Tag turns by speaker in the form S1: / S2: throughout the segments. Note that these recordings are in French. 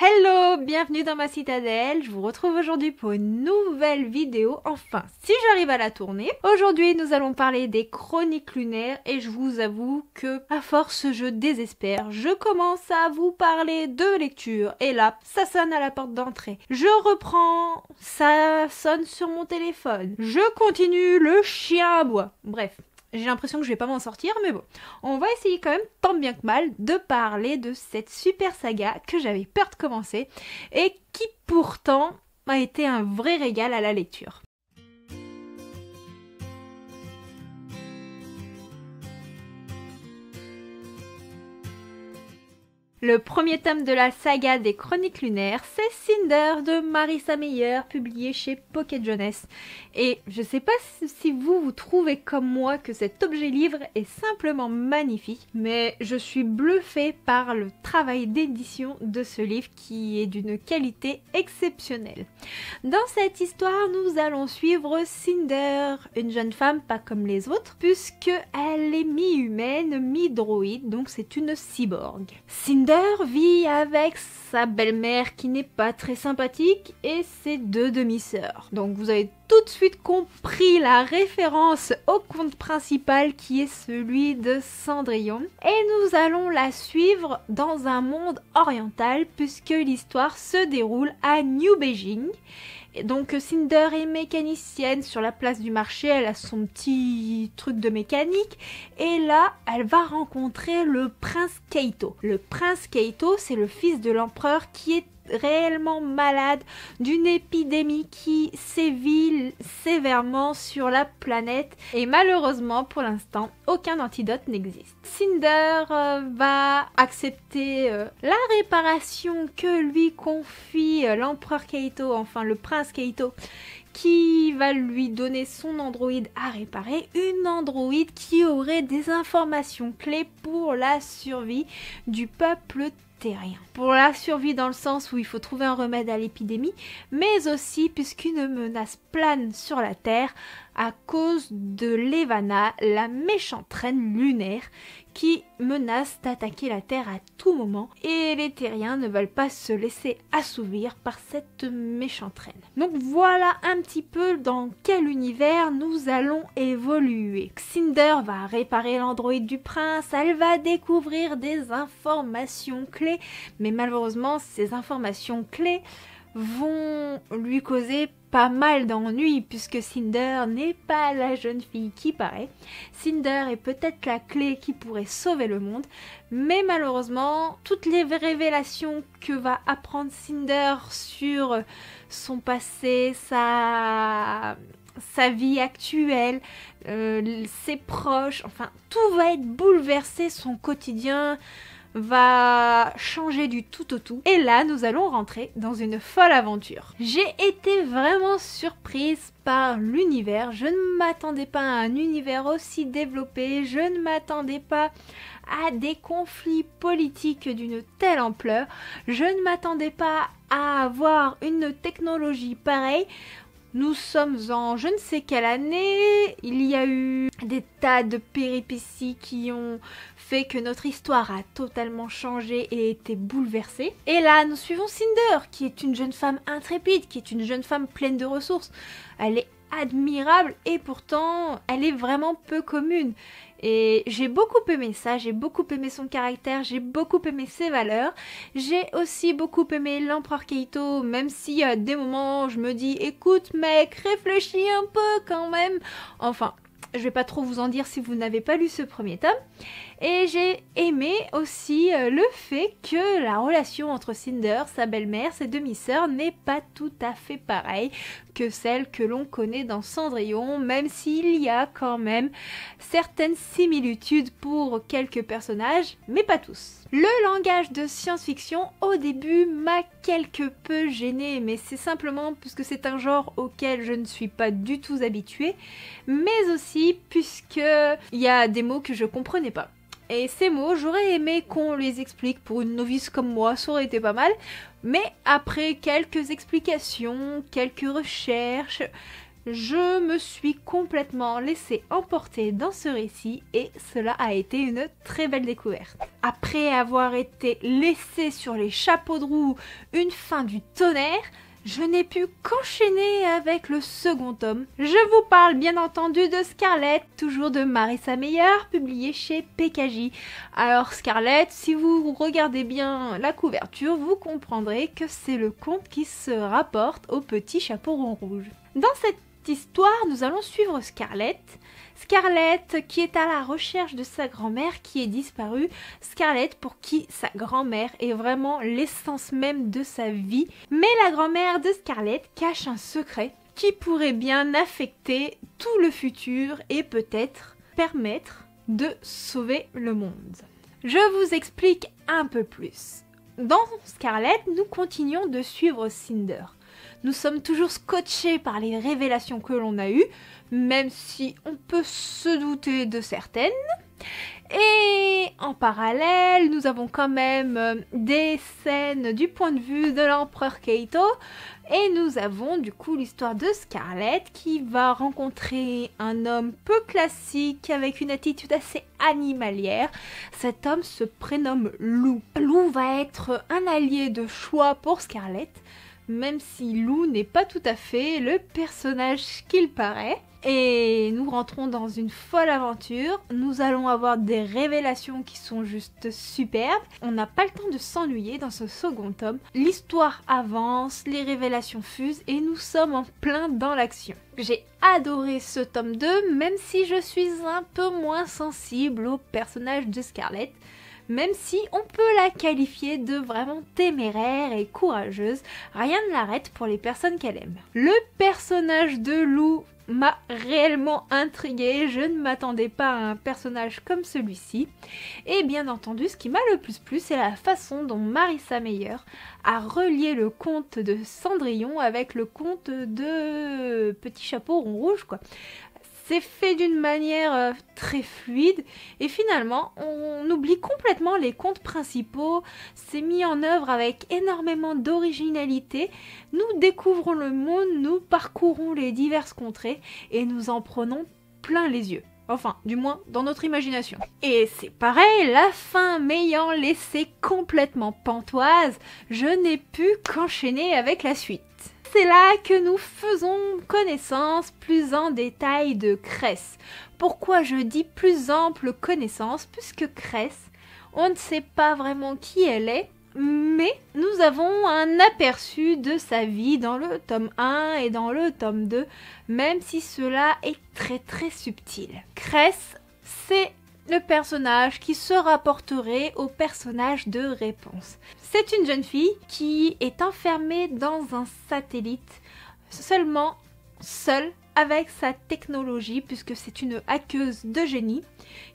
S1: Hello, bienvenue dans ma citadelle, je vous retrouve aujourd'hui pour une nouvelle vidéo, enfin si j'arrive à la tourner. Aujourd'hui nous allons parler des chroniques lunaires et je vous avoue que à force je désespère, je commence à vous parler de lecture et là ça sonne à la porte d'entrée. Je reprends, ça sonne sur mon téléphone, je continue, le chien aboie, bref. J'ai l'impression que je vais pas m'en sortir, mais bon. On va essayer quand même, tant bien que mal, de parler de cette super saga que j'avais peur de commencer et qui pourtant a été un vrai régal à la lecture. Le premier tome de la saga des Chroniques lunaires, c'est Cinder de Marissa Meyer, publié chez Pocket Jeunesse. Et je sais pas si vous trouvez comme moi que cet objet livre est simplement magnifique, mais je suis bluffée par le travail d'édition de ce livre qui est d'une qualité exceptionnelle. Dans cette histoire, nous allons suivre Cinder, une jeune femme pas comme les autres, puisque elle est mi-humaine, mi-droïde, donc c'est une cyborg. Cinder vit avec sa belle-mère qui n'est pas très sympathique et ses deux demi-sœurs. Donc vous avez tout de suite compris la référence au conte principal qui est celui de Cendrillon. Et nous allons la suivre dans un monde oriental puisque l'histoire se déroule à New Beijing. Et donc Cinder est mécanicienne sur la place du marché, elle a son petit truc de mécanique et là elle va rencontrer le prince Keito. Le prince Keito, c'est le fils de l'empereur qui est réellement malade d'une épidémie qui sévit sévèrement sur la planète et malheureusement pour l'instant aucun antidote n'existe. Cinder va accepter la réparation que lui confie l'empereur Keito, enfin le prince Keito, qui va lui donner son androïde à réparer, une androïde qui aurait des informations clés pour la survie du peuple terrien. Pour la survie dans le sens où il faut trouver un remède à l'épidémie, mais aussi puisqu'une menace plane sur la Terre à cause de Levana, la méchante reine lunaire qui menace d'attaquer la Terre à tout moment et les terriens ne veulent pas se laisser assouvir par cette méchante reine. Donc voilà un petit peu dans quel univers nous allons évoluer. Cinder va réparer l'androïde du prince, elle va découvrir des informations clés, mais malheureusement ces informations clés vont lui causer pas mal d'ennuis puisque Cinder n'est pas la jeune fille qui paraît. Cinder est peut-être la clé qui pourrait sauver le monde, mais malheureusement, toutes les révélations que va apprendre Cinder sur son passé, sa vie actuelle, ses proches, enfin tout va être bouleversé, son quotidien va changer du tout au tout. Et là, nous allons rentrer dans une folle aventure. J'ai été vraiment surprise par l'univers. Je ne m'attendais pas à un univers aussi développé. Je ne m'attendais pas à des conflits politiques d'une telle ampleur. Je ne m'attendais pas à avoir une technologie pareille. Nous sommes en je ne sais quelle année, il y a eu des tas de péripéties qui ont fait que notre histoire a totalement changé et été bouleversée. Et là, nous suivons Cinder, qui est une jeune femme intrépide, qui est une jeune femme pleine de ressources. Elle est admirable et pourtant, elle est vraiment peu commune. Et j'ai beaucoup aimé ça, j'ai beaucoup aimé son caractère, j'ai beaucoup aimé ses valeurs. J'ai aussi beaucoup aimé l'empereur Keito, même si à des moments je me dis écoute mec, réfléchis un peu quand même. Enfin, je vais pas trop vous en dire si vous n'avez pas lu ce premier tome. Et j'ai aimé aussi le fait que la relation entre Cinder, sa belle-mère, ses demi-sœurs n'est pas tout à fait pareille que celle que l'on connaît dans Cendrillon, même s'il y a quand même certaines similitudes pour quelques personnages, mais pas tous. Le langage de science-fiction, au début, m'a quelque peu gênée, mais c'est simplement puisque c'est un genre auquel je ne suis pas du tout habituée, mais aussi puisque il y a des mots que je comprenais pas. Et ces mots, j'aurais aimé qu'on les explique pour une novice comme moi, ça aurait été pas mal. Mais après quelques explications, quelques recherches, je me suis complètement laissée emporter dans ce récit et cela a été une très belle découverte. Après avoir été laissée sur les chapeaux de roue une fin du tonnerre, je n'ai pu qu'enchaîner avec le second tome. Je vous parle bien entendu de Scarlett, toujours de Marissa Meyer, publié chez PKJ. Alors Scarlett, si vous regardez bien la couverture, vous comprendrez que c'est le conte qui se rapporte au petit chapeau rond rouge. Dans cette histoire, nous allons suivre Scarlett. Scarlett qui est à la recherche de sa grand-mère qui est disparue. Scarlett pour qui sa grand-mère est vraiment l'essence même de sa vie. Mais la grand-mère de Scarlett cache un secret qui pourrait bien affecter tout le futur et peut-être permettre de sauver le monde. Je vous explique un peu plus. Dans Scarlett, nous continuons de suivre Cinder. Nous sommes toujours scotchés par les révélations que l'on a eues, même si on peut se douter de certaines. Et en parallèle, nous avons quand même des scènes du point de vue de l'empereur Keito. Et nous avons du coup l'histoire de Scarlett qui va rencontrer un homme peu classique avec une attitude assez animalière. Cet homme se prénomme Lou. Lou va être un allié de choix pour Scarlett, même si Lou n'est pas tout à fait le personnage qu'il paraît. Et nous rentrons dans une folle aventure, nous allons avoir des révélations qui sont juste superbes. On n'a pas le temps de s'ennuyer dans ce second tome. L'histoire avance, les révélations fusent et nous sommes en plein dans l'action. J'ai adoré ce tome 2, même si je suis un peu moins sensible au personnage de Scarlett. Même si on peut la qualifier de vraiment téméraire et courageuse, rien ne l'arrête pour les personnes qu'elle aime. Le personnage de Lou m'a réellement intriguée, je ne m'attendais pas à un personnage comme celui-ci. Et bien entendu, ce qui m'a le plus plu, c'est la façon dont Marissa Meyer a relié le conte de Cendrillon avec le conte de Petit Chapeau Rond Rouge, quoi. C'est fait d'une manière très fluide et finalement on oublie complètement les contes principaux, c'est mis en œuvre avec énormément d'originalité, nous découvrons le monde, nous parcourons les diverses contrées et nous en prenons plein les yeux. Enfin, du moins dans notre imagination. Et c'est pareil, la fin m'ayant laissé complètement pantoise, je n'ai pu qu'enchaîner avec la suite. C'est là que nous faisons connaissance plus en détail de Cress. Pourquoi je dis plus ample connaissance? Puisque Cress, on ne sait pas vraiment qui elle est, mais nous avons un aperçu de sa vie dans le tome 1 et dans le tome 2, même si cela est très très subtil. Cress, c'est le personnage qui se rapporterait au personnage de Réponse. C'est une jeune fille qui est enfermée dans un satellite, seule avec sa technologie, puisque c'est une hackeuse de génie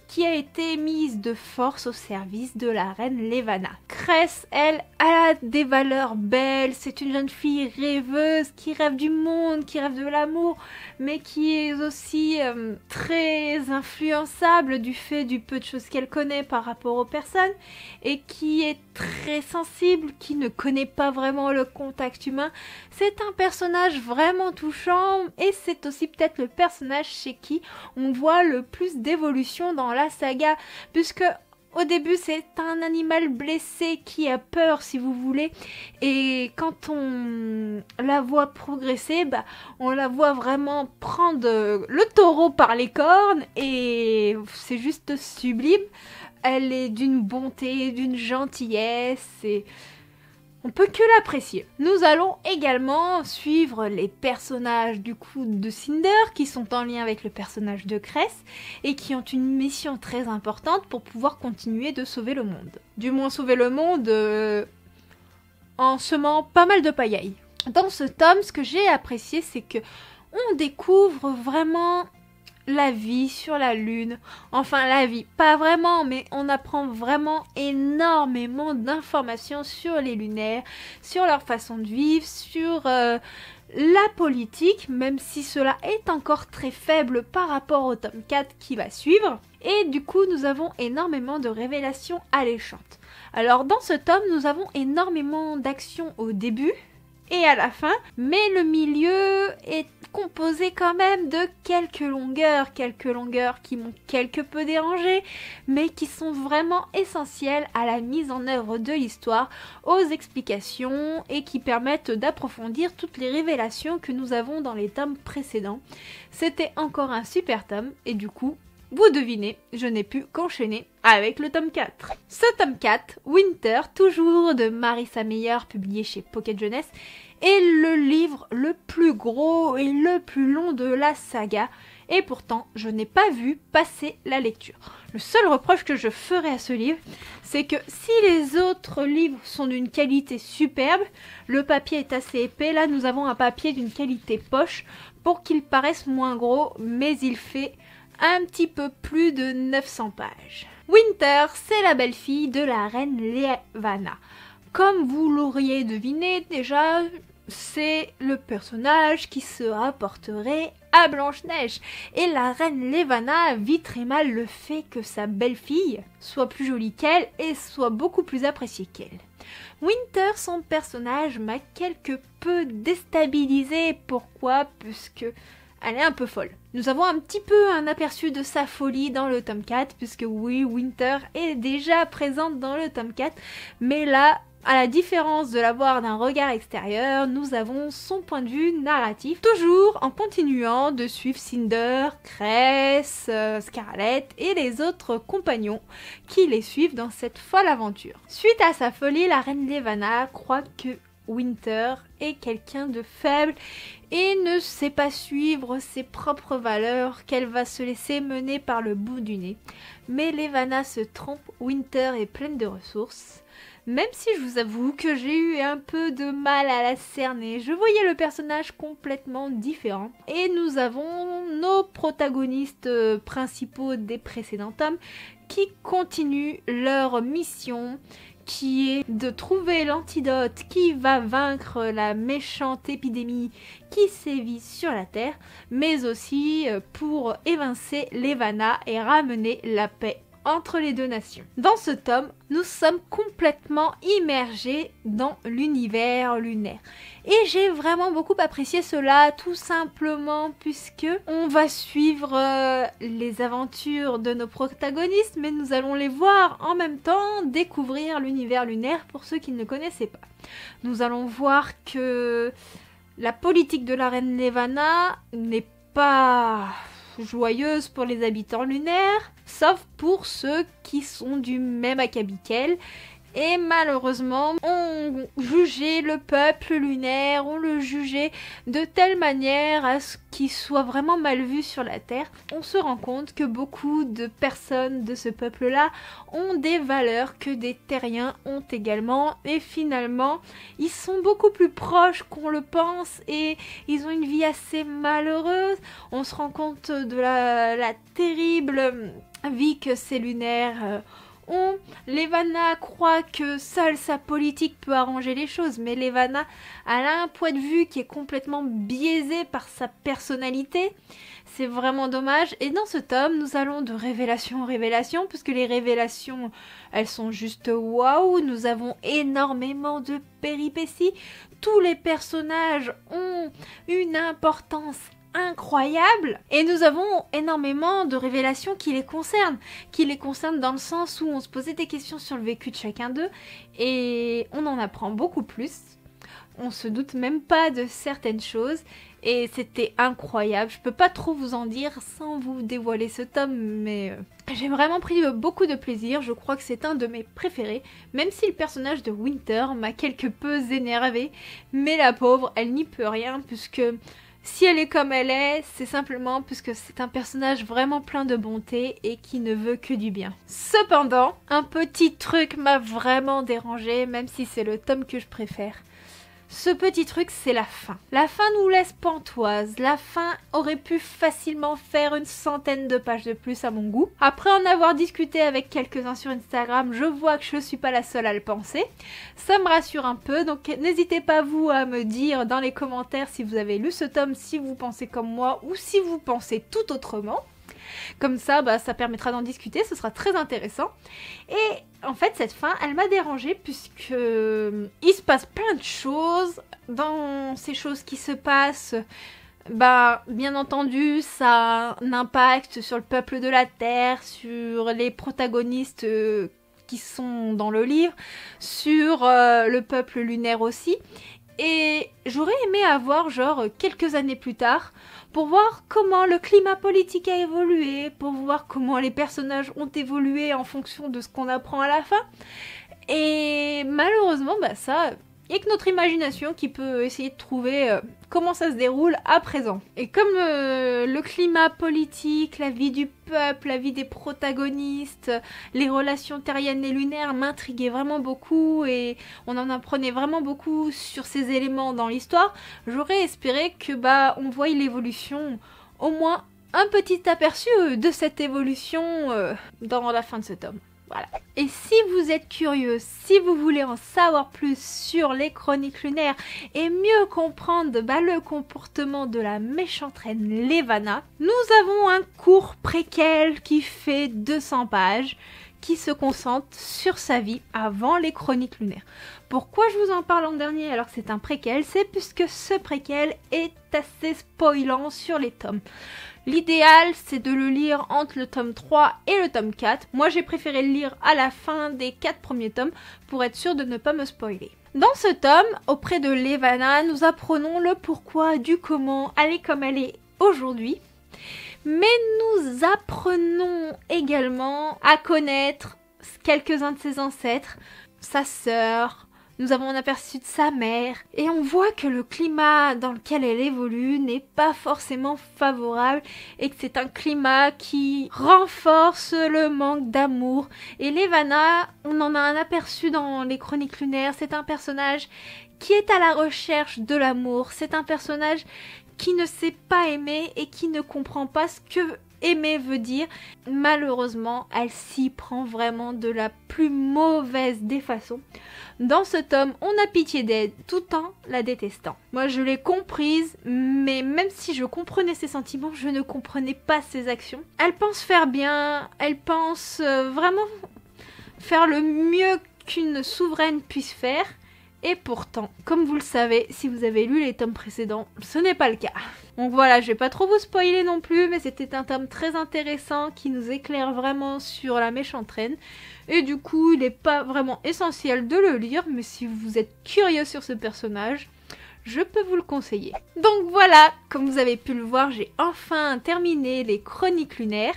S1: qui a été mise de force au service de la reine Levana. Cress, elle a des valeurs belles, c'est une jeune fille rêveuse qui rêve du monde, qui rêve de l'amour, mais qui est aussi très influençable du fait du peu de choses qu'elle connaît par rapport aux personnes, et qui est très sensible, qui ne connaît pas vraiment le contact humain. C'est un personnage vraiment touchant, et c'est aussi peut-être le personnage chez qui on voit le plus d'évolution dans la saga, puisque au début c'est un animal blessé qui a peur, si vous voulez, et quand on la voit progresser, on la voit vraiment prendre le taureau par les cornes et c'est juste sublime. Elle est d'une bonté, d'une gentillesse et on peut que l'apprécier. Nous allons également suivre les personnages du coup de Cinder qui sont en lien avec le personnage de Cress et qui ont une mission très importante pour pouvoir continuer de sauver le monde. Du moins sauver le monde en semant pas mal de pagaille. Dans ce tome, ce que j'ai apprécié, c'est que on découvre vraiment la vie sur la Lune. Enfin, la vie, pas vraiment, mais on apprend vraiment énormément d'informations sur les lunaires, sur leur façon de vivre, sur la politique, même si cela est encore très faible par rapport au tome 4 qui va suivre. Et du coup, nous avons énormément de révélations alléchantes. Alors, dans ce tome, nous avons énormément d'actions au début et à la fin, mais le milieu est composé quand même de quelques longueurs qui m'ont quelque peu dérangé, mais qui sont vraiment essentielles à la mise en œuvre de l'histoire, aux explications et qui permettent d'approfondir toutes les révélations que nous avons dans les tomes précédents. C'était encore un super tome et du coup, vous devinez, je n'ai pu qu'enchaîner avec le tome 4. Ce tome 4, Winter, toujours de Marissa Meyer, publié chez Pocket Jeunesse, est le livre le plus gros et le plus long de la saga, et pourtant je n'ai pas vu passer la lecture. Le seul reproche que je ferai à ce livre, c'est que si les autres livres sont d'une qualité superbe, le papier est assez épais, là nous avons un papier d'une qualité poche pour qu'il paraisse moins gros, mais il fait un petit peu plus de 900 pages. Winter, c'est la belle-fille de la reine Levana. Comme vous l'auriez deviné déjà, c'est le personnage qui se rapporterait à Blanche-Neige. Et la reine Levana vit très mal le fait que sa belle-fille soit plus jolie qu'elle et soit beaucoup plus appréciée qu'elle. Winter, son personnage, m'a quelque peu déstabilisée. Pourquoi ? Puisque elle est un peu folle. Nous avons un petit peu un aperçu de sa folie dans le tome 4, puisque oui, Winter est déjà présente dans le tome 4, mais là, à la différence de la voir d'un regard extérieur, nous avons son point de vue narratif, toujours en continuant de suivre Cinder, Cress, Scarlett et les autres compagnons qui les suivent dans cette folle aventure. Suite à sa folie, la reine Levana croit que Winter est quelqu'un de faible et ne sait pas suivre ses propres valeurs, qu'elle va se laisser mener par le bout du nez. Mais Levana se trompe, Winter est pleine de ressources. Même si je vous avoue que j'ai eu un peu de mal à la cerner, je voyais le personnage complètement différent. Et nous avons nos protagonistes principaux des précédents tomes qui continuent leur mission, qui est de trouver l'antidote qui va vaincre la méchante épidémie qui sévit sur la Terre, mais aussi pour évincer Levana et ramener la paix entre les deux nations. Dans ce tome, nous sommes complètement immergés dans l'univers lunaire. Et j'ai vraiment beaucoup apprécié cela, tout simplement puisque on va suivre les aventures de nos protagonistes, mais nous allons les voir en même temps découvrir l'univers lunaire pour ceux qui ne connaissaient pas. Nous allons voir que la politique de la reine Levana n'est pas joyeuse pour les habitants lunaires, sauf pour ceux qui sont du même acabit qu'elle. Et malheureusement, on jugeait le peuple lunaire, on le jugeait de telle manière à ce qu'il soit vraiment mal vu sur la Terre. On se rend compte que beaucoup de personnes de ce peuple-là ont des valeurs que des terriens ont également. Et finalement, ils sont beaucoup plus proches qu'on le pense et ils ont une vie assez malheureuse. On se rend compte de la terrible vie que ces lunaires ont. Levana croit que seule sa politique peut arranger les choses, mais Levana a un point de vue qui est complètement biaisé par sa personnalité. C'est vraiment dommage. Et dans ce tome, nous allons de révélation en révélation, puisque les révélations, elles sont juste waouh. Nous avons énormément de péripéties. Tous les personnages ont une importance incroyable et nous avons énormément de révélations qui les concernent dans le sens où on se posait des questions sur le vécu de chacun d'eux et on en apprend beaucoup plus. On se doute même pas de certaines choses et c'était incroyable. Je peux pas trop vous en dire sans vous dévoiler ce tome, mais j'ai vraiment pris beaucoup de plaisir. Je crois que c'est un de mes préférés, même si le personnage de Winter m'a quelque peu énervée, mais la pauvre, elle n'y peut rien puisque si elle est comme elle est, c'est simplement puisque c'est un personnage vraiment plein de bonté et qui ne veut que du bien. Cependant, un petit truc m'a vraiment dérangé, même si c'est le tome que je préfère. Ce petit truc, c'est la fin. La fin nous laisse pantoise. La fin aurait pu facilement faire une centaine de pages de plus à mon goût. Après en avoir discuté avec quelques-uns sur Instagram, je vois que je suis pas la seule à le penser. Ça me rassure un peu, donc n'hésitez pas vous à me dire dans les commentaires si vous avez lu ce tome, si vous pensez comme moi ou si vous pensez tout autrement. Comme ça, ça permettra d'en discuter, ce sera très intéressant. Et en fait, cette fin, elle m'a dérangée puisque il se passe plein de choses. Dans ces choses qui se passent, bah bien entendu ça a un impact sur le peuple de la Terre, sur les protagonistes qui sont dans le livre, sur le peuple lunaire aussi. Et j'aurais aimé avoir genre quelques années plus tard pour voir comment le climat politique a évolué, pour voir comment les personnages ont évolué en fonction de ce qu'on apprend à la fin. Et malheureusement, bah ça, il n'y a que notre imagination qui peut essayer de trouver comment ça se déroule à présent. Et comme le climat politique, la vie du peuple, la vie des protagonistes, les relations terriennes et lunaires m'intriguaient vraiment beaucoup et on en apprenait vraiment beaucoup sur ces éléments dans l'histoire, j'aurais espéré que bah on voie l'évolution, au moins un petit aperçu de cette évolution dans la fin de ce tome. Voilà. Et si vous êtes curieux, si vous voulez en savoir plus sur les chroniques lunaires et mieux comprendre le comportement de la méchante reine Levana, nous avons un court préquel qui fait 200 pages qui se concentre sur sa vie avant les chroniques lunaires. Pourquoi je vous en parle en dernier alors que c'est un préquel? C'est puisque ce préquel est assez spoilant sur les tomes. L'idéal, c'est de le lire entre le tome 3 et le tome 4. Moi, j'ai préféré le lire à la fin des 4 premiers tomes pour être sûr de ne pas me spoiler. Dans ce tome, auprès de Levana, nous apprenons le pourquoi du comment elle est comme elle est aujourd'hui. Mais nous apprenons également à connaître quelques-uns de ses ancêtres, sa sœur. Nous avons un aperçu de sa mère et on voit que le climat dans lequel elle évolue n'est pas forcément favorable et que c'est un climat qui renforce le manque d'amour. Et Levana, on en a un aperçu dans les chroniques lunaires, c'est un personnage qui est à la recherche de l'amour, c'est un personnage qui ne sait pas aimer et qui ne comprend pas ce que aimer veut dire. Malheureusement, elle s'y prend vraiment de la plus mauvaise des façons. Dans ce tome, on a pitié d'elle tout en la détestant. Moi, je l'ai comprise, mais même si je comprenais ses sentiments, je ne comprenais pas ses actions. Elle pense faire bien, elle pense vraiment faire le mieux qu'une souveraine puisse faire. Et pourtant, comme vous le savez, si vous avez lu les tomes précédents, ce n'est pas le cas. Donc voilà, je vais pas trop vous spoiler non plus, mais c'était un tome très intéressant qui nous éclaire vraiment sur la méchante reine. Et du coup, il n'est pas vraiment essentiel de le lire, mais si vous êtes curieux sur ce personnage, je peux vous le conseiller. Donc voilà, comme vous avez pu le voir, j'ai enfin terminé les chroniques lunaires.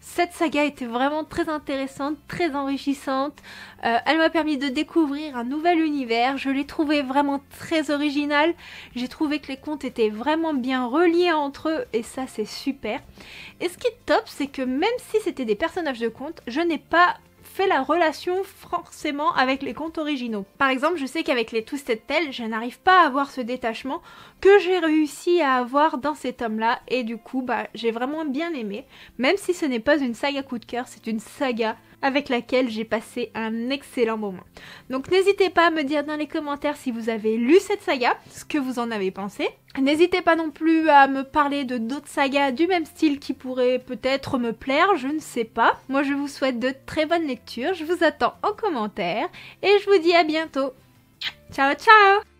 S1: Cette saga était vraiment très intéressante, très enrichissante. Elle m'a permis de découvrir un nouvel univers. Je l'ai trouvé vraiment très original. J'ai trouvé que les contes étaient vraiment bien reliés entre eux et ça c'est super. Et ce qui est top, c'est que même si c'était des personnages de contes, je n'ai pas fait la relation forcément avec les contes originaux. Par exemple, je sais qu'avec les Twisted Tales, je n'arrive pas à avoir ce détachement que j'ai réussi à avoir dans ces tomes-là et du coup, j'ai vraiment bien aimé. Même si ce n'est pas une saga coup de cœur, c'est une saga avec laquelle j'ai passé un excellent moment. Donc n'hésitez pas à me dire dans les commentaires si vous avez lu cette saga, ce que vous en avez pensé. N'hésitez pas non plus à me parler de d'autres sagas du même style qui pourraient peut-être me plaire, je ne sais pas. Moi je vous souhaite de très bonnes lectures, je vous attends en commentaire et je vous dis à bientôt. Ciao ciao!